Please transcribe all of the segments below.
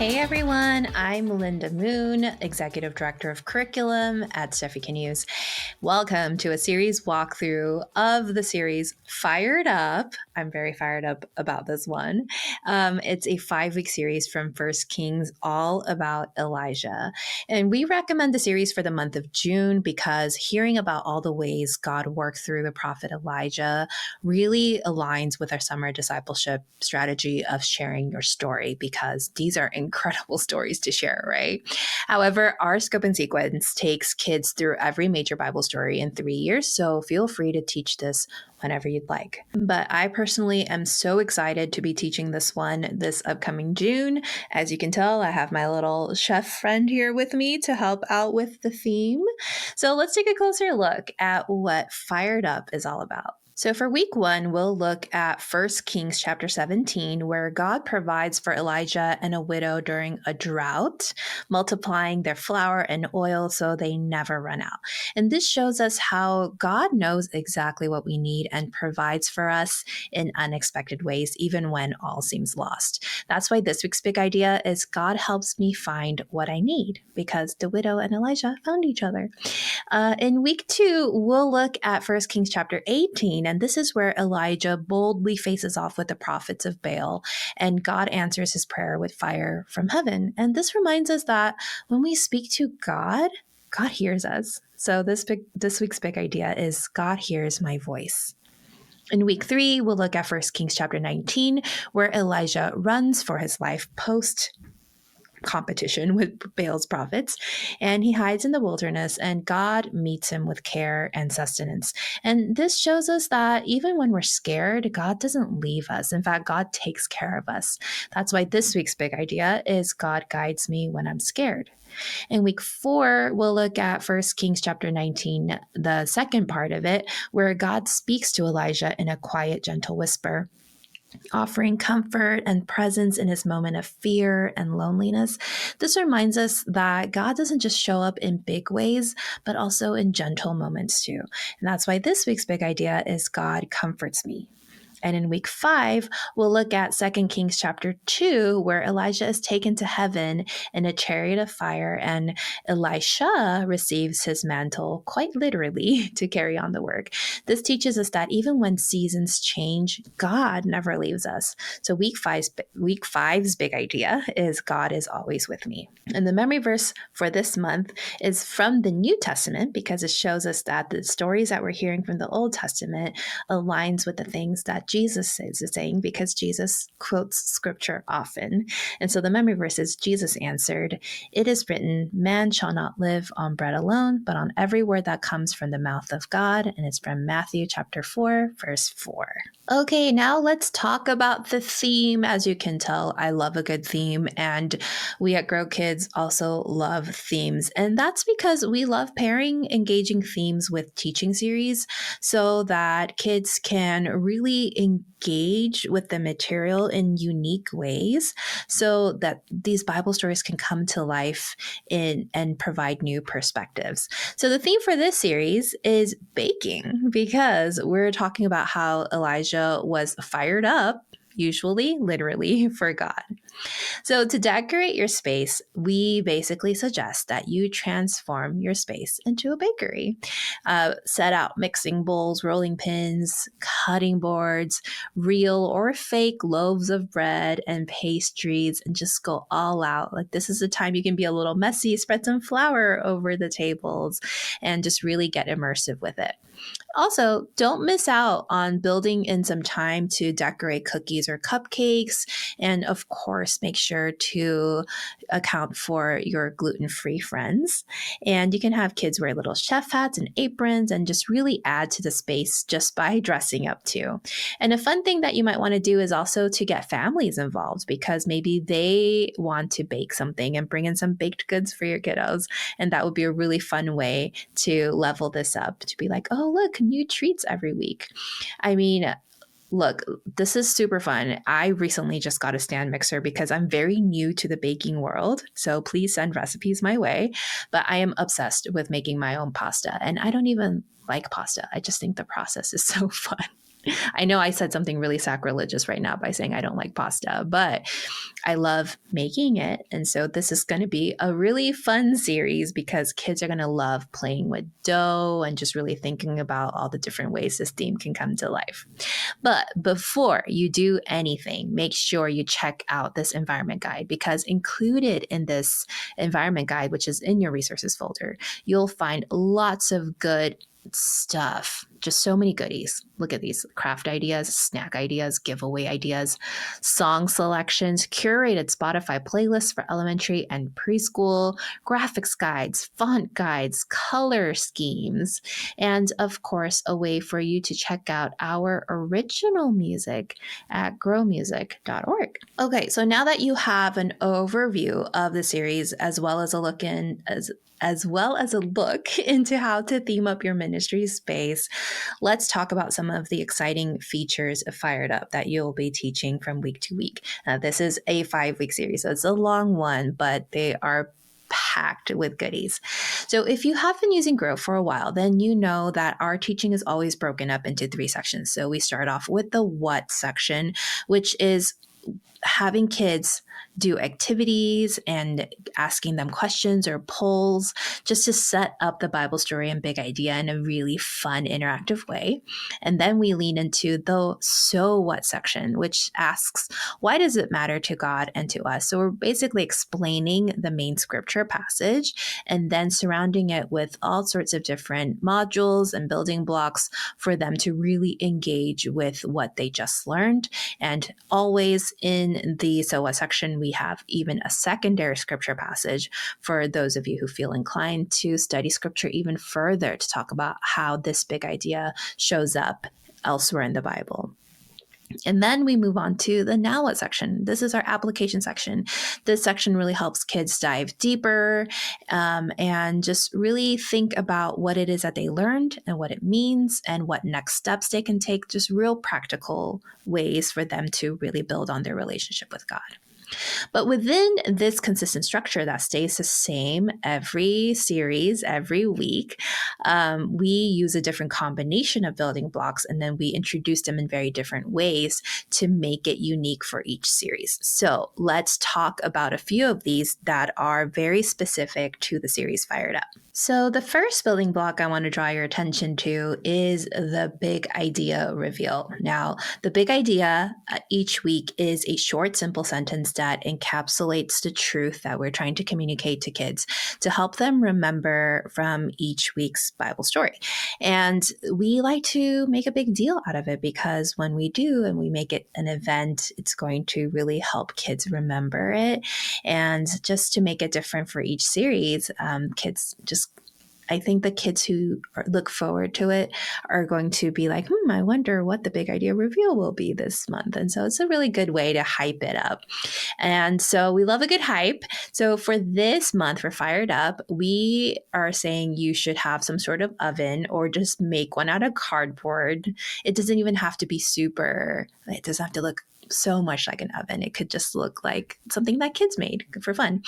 Hey everyone, I'm Linda Moon, Executive Director of Curriculum at Steffi News. Welcome to a series walkthrough of the series Fired Up. I'm very fired up about this one. It's a 5-week series from First Kings all about Elijah. And we recommend the series for the month of June because hearing about all the ways God worked through the prophet Elijah really aligns with our summer discipleship strategy of sharing your story, because these are incredible stories to share, right? However, our scope and sequence takes kids through every major Bible story in 3 years, so feel free to teach this whenever you'd like. But I personally am so excited to be teaching this one this upcoming June. As you can tell, I have my little chef friend here with me to help out with the theme. So let's take a closer look at what Fired Up is all about. So for week 1, we'll look at 1 Kings chapter 17, where God provides for Elijah and a widow during a drought, multiplying their flour and oil so they never run out. And this shows us how God knows exactly what we need and provides for us in unexpected ways, even when all seems lost. That's why this week's big idea is God helps me find what I need, because the widow and Elijah found each other. In week 2, we'll look at 1 Kings chapter 18, and this is where Elijah boldly faces off with the prophets of Baal, and God answers his prayer with fire from heaven. And this reminds us that when we speak to God, God hears us. So this week's big idea is God hears my voice. In week 3, we'll look at 1 Kings chapter 19, where Elijah runs for his life post competition with Baal's prophets, and he hides in the wilderness, and God meets him with care and sustenance. And this shows us that even when we're scared, God doesn't leave us. In fact, God takes care of us. That's why this week's big idea is God guides me when I'm scared. In week 4, we'll look at 1 Kings chapter 19, the second part of it, where God speaks to Elijah in a quiet, gentle whisper, offering comfort and presence in his moment of fear and loneliness. This reminds us that God doesn't just show up in big ways, but also in gentle moments too. And that's why this week's big idea is God comforts me. And in week 5, we'll look at 2 Kings chapter 2, where Elijah is taken to heaven in a chariot of fire, and Elisha receives his mantle, quite literally, to carry on the work. This teaches us that even when seasons change, God never leaves us. So week 5's big idea is God is always with me. And the memory verse for this month is from the New Testament, because it shows us that the stories that we're hearing from the Old Testament aligns with the things that Jesus is saying, because Jesus quotes scripture often. And so the memory verse is, Jesus answered, "It is written, man shall not live on bread alone, but on every word that comes from the mouth of God." And it's from Matthew chapter 4, verse 4. Okay, now let's talk about the theme. As you can tell, I love a good theme, and we at Grow Kids also love themes. And that's because we love pairing engaging themes with teaching series so that kids can really engage with the material in unique ways, so that these Bible stories can come to life and provide new perspectives. So the theme for this series is baking, because we're talking about how Elijah was fired up, usually literally, for God. So to decorate your space, we basically suggest that you transform your space into a bakery. Set out mixing bowls, rolling pins, cutting boards, real or fake loaves of bread and pastries, and just go all out. Like, this is the time you can be a little messy, spread some flour over the tables, and just really get immersive with it. Also, don't miss out on building in some time to decorate cookies or cupcakes. And of course, make sure to account for your gluten-free friends. And you can have kids wear little chef hats and aprons and just really add to the space just by dressing up too. And a fun thing that you might want to do is also to get families involved, because maybe they want to bake something and bring in some baked goods for your kiddos. And that would be a really fun way to level this up, to be like, oh, look, new treats every week. I mean, look, this is super fun. I recently just got a stand mixer because I'm very new to the baking world. So please send recipes my way. But I am obsessed with making my own pasta. And I don't even like pasta. I just think the process is so fun. I know I said something really sacrilegious right now by saying I don't like pasta, but I love making it. And so this is going to be a really fun series because kids are going to love playing with dough and just really thinking about all the different ways this theme can come to life. But before you do anything, make sure you check out this environment guide, because included in this environment guide, which is in your resources folder, you'll find lots of good stuff. Just so many goodies. Look at these craft ideas, snack ideas, giveaway ideas, song selections, curated Spotify playlists for elementary and preschool, graphics guides, font guides, color schemes, and of course, a way for you to check out our original music at growmusic.org. Okay, so now that you have an overview of the series as well as a look into how to theme up your ministry space, let's talk about some of the exciting features of Fired Up that you'll be teaching from week to week. This is a 5-week series, so it's a long one, but they are packed with goodies. So if you have been using Grow for a while, then you know that our teaching is always broken up into 3 sections. So we start off with the what section, which is having kids do activities and asking them questions or polls just to set up the Bible story and big idea in a really fun, interactive way. And then we lean into the so what section, which asks, why does it matter to God and to us? So we're basically explaining the main scripture passage and then surrounding it with all sorts of different modules and building blocks for them to really engage with what they just learned. And always in the so what section, we have even a secondary scripture passage for those of you who feel inclined to study scripture even further to talk about how this big idea shows up elsewhere in the Bible. And then we move on to the now what section. This is our application section. This section really helps kids dive deeper and just really think about what it is that they learned and what it means and what next steps they can take, just real practical ways for them to really build on their relationship with God. But within this consistent structure that stays the same every series, every week, we use a different combination of building blocks, and then we introduce them in very different ways to make it unique for each series. So let's talk about a few of these that are very specific to the series Fired Up. So the first building block I want to draw your attention to is the big idea reveal. Now, the big idea each week is a short, simple sentence that encapsulates the truth that we're trying to communicate to kids to help them remember from each week's Bible story. And we like to make a big deal out of it because when we do and we make it an event, it's going to really help kids remember it. And just to make it different for each series, I think the kids who look forward to it are going to be like, I wonder what the big idea reveal will be this month. And so it's a really good way to hype it up. And so we love a good hype. So for this month, for Fired Up, we are saying you should have some sort of oven or just make one out of cardboard. It doesn't even have to be it doesn't have to look so much like an oven. It could just look like something that kids made for fun.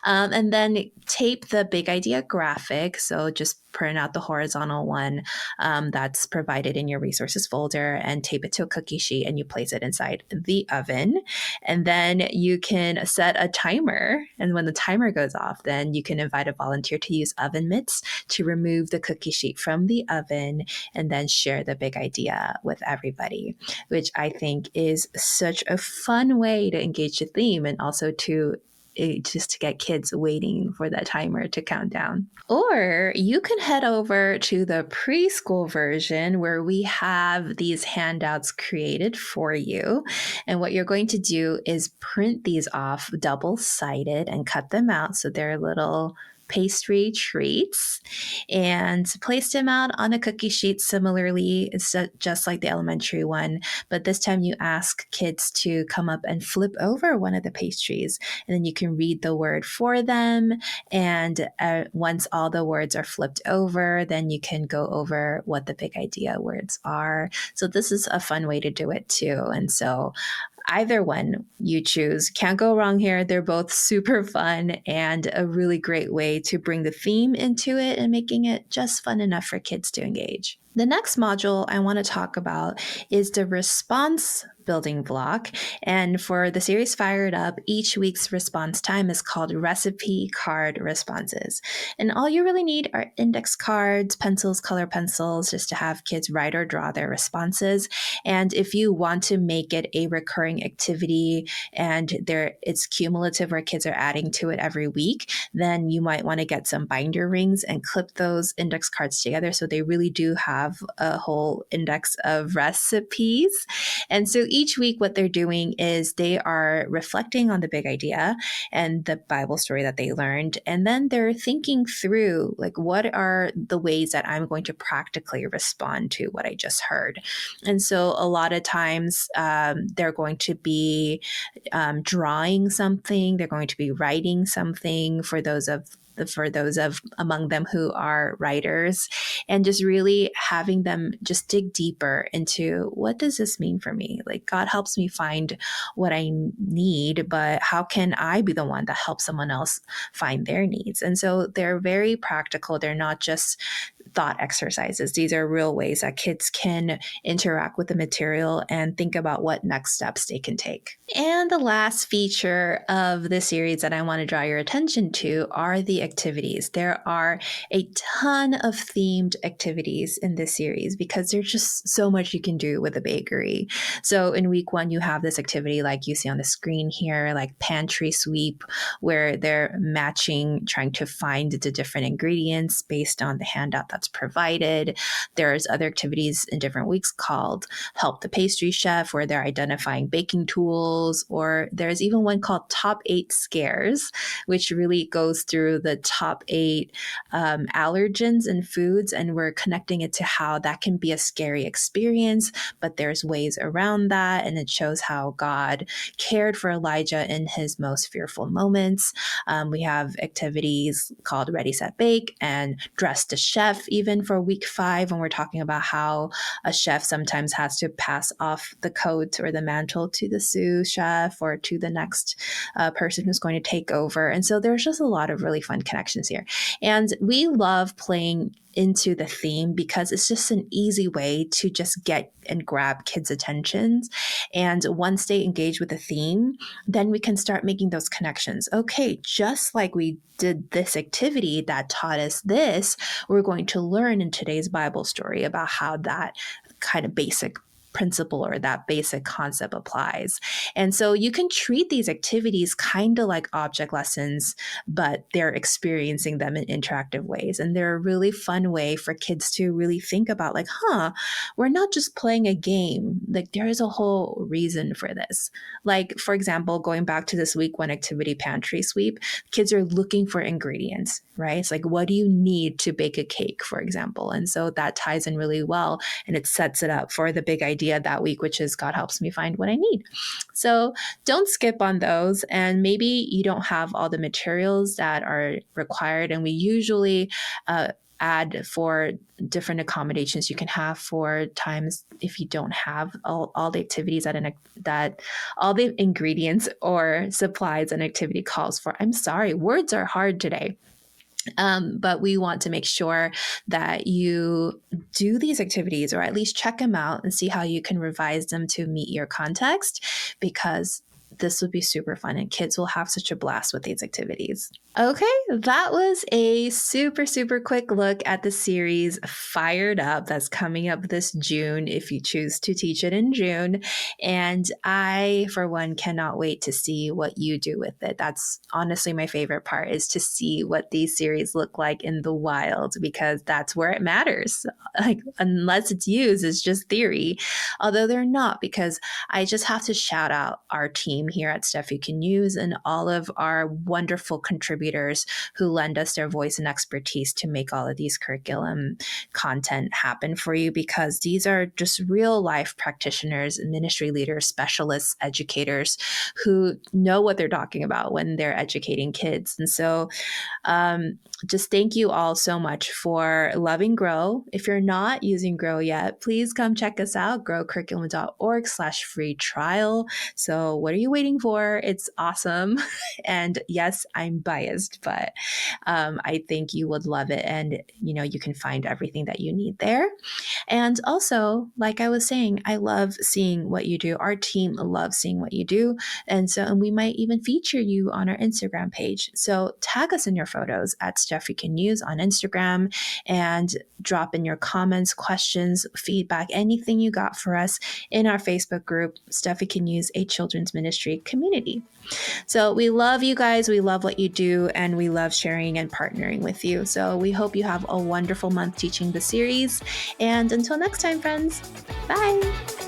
And then tape the big idea graphic. So just print out the horizontal one that's provided in your resources folder and tape it to a cookie sheet, and you place it inside the oven. And then you can set a timer. And when the timer goes off, then you can invite a volunteer to use oven mitts to remove the cookie sheet from the oven and then share the big idea with everybody, which I think is such a fun way to engage the theme and also just to get kids waiting for that timer to count down. Or you can head over to the preschool version where we have these handouts created for you. And what you're going to do is print these off double-sided and cut them out so they're little pastry treats and place them out on a cookie sheet. Similarly, it's just like the elementary one, but this time you ask kids to come up and flip over one of the pastries, and then you can read the word for them. And once all the words are flipped over, then you can go over what the big idea words are. So this is a fun way to do it too. And so either one you choose, can't go wrong here. They're both super fun and a really great way to bring the theme into it and making it just fun enough for kids to engage. The next module I want to talk about is the response building block. And for the series Fired Up, each week's response time is called recipe card responses. And all you really need are index cards, pencils, color pencils, just to have kids write or draw their responses. And if you want to make it a recurring activity and it's cumulative where kids are adding to it every week, then you might want to get some binder rings and clip those index cards together so they really do have a whole index of recipes. And so each week, what they're doing is they are reflecting on the big idea and the Bible story that they learned. And then they're thinking through, like, what are the ways that I'm going to practically respond to what I just heard? And so a lot of times they're going to be drawing something, they're going to be writing something for those of among them who are writers, and just really having them just dig deeper into, what does this mean for me? Like, God helps me find what I need, but how can I be the one that helps someone else find their needs? And so they're very practical. They're not just thought exercises. These are real ways that kids can interact with the material and think about what next steps they can take. And the last feature of the series that I want to draw your attention to are the activities. There are a ton of themed activities in this series because there's just so much you can do with a bakery. So in week 1, you have this activity like you see on the screen here, like pantry sweep, where they're matching, trying to find the different ingredients based on the handout that's provided. There's other activities in different weeks called Help the Pastry Chef, where they're identifying baking tools, or there's even one called Top 8 Scares, which really goes through the top 8 allergens in foods, and we're connecting it to how that can be a scary experience, but there's ways around that, and it shows how God cared for Elijah in his most fearful moments. We have activities called Ready, Set, Bake and Dress the Chef, even for week 5, when we're talking about how a chef sometimes has to pass off the coat or the mantle to the sous chef or to the next person who's going to take over. And so there's just a lot of really fun connections here. And we love playing into the theme because it's just an easy way to just get and grab kids' attentions. And once they engage with the theme, then we can start making those connections. Okay, just like we did this activity that taught us this, we're going to learn in today's Bible story about how that kind of basic principle or that basic concept applies. And so you can treat these activities kind of like object lessons, but they're experiencing them in interactive ways. And they're a really fun way for kids to really think about, like, we're not just playing a game. Like, there is a whole reason for this. Like, for example, going back to this week 1 activity, pantry sweep, kids are looking for ingredients, right? It's like, what do you need to bake a cake, for example? And so that ties in really well, and it sets it up for the big idea that week, which is God helps me find what I need. So don't skip on those. And maybe you don't have all the materials that are required. And we usually add for different accommodations you can have for times if you don't have all the activities that all the ingredients or supplies an activity calls for. I'm sorry, words are hard today. But we want to make sure that you do these activities, or at least check them out and see how you can revise them to meet your context, because this would be super fun and kids will have such a blast with these activities. Okay, that was a super, super quick look at the series Fired Up that's coming up this June if you choose to teach it in June. And I, for one, cannot wait to see what you do with it. That's honestly my favorite part, is to see what these series look like in the wild, because that's where it matters. Like, unless it's used, it's just theory, although they're not, because I just have to shout out our team team here at Stuff You Can Use and all of our wonderful contributors who lend us their voice and expertise to make all of these curriculum content happen for you, because these are just real life practitioners, ministry leaders, specialists, educators who know what they're talking about when they're educating kids. And so just thank you all so much for loving Grow. If you're not using Grow yet, please come check us out, growcurriculum.org/free trial. So what are you waiting for? It's awesome. And yes, I'm biased, but I think you would love it. And, you can find everything that you need there. And also, like I was saying, I love seeing what you do. Our team loves seeing what you do. And we might even feature you on our Instagram page. So tag us in your photos at Stuff You Can Use on Instagram and drop in your comments, questions, feedback, anything you got for us in our Facebook group, Stuff You Can Use, a children's ministry community. So we love you guys. We love what you do, and we love sharing and partnering with you. So we hope you have a wonderful month teaching the series. And until next time, friends, bye.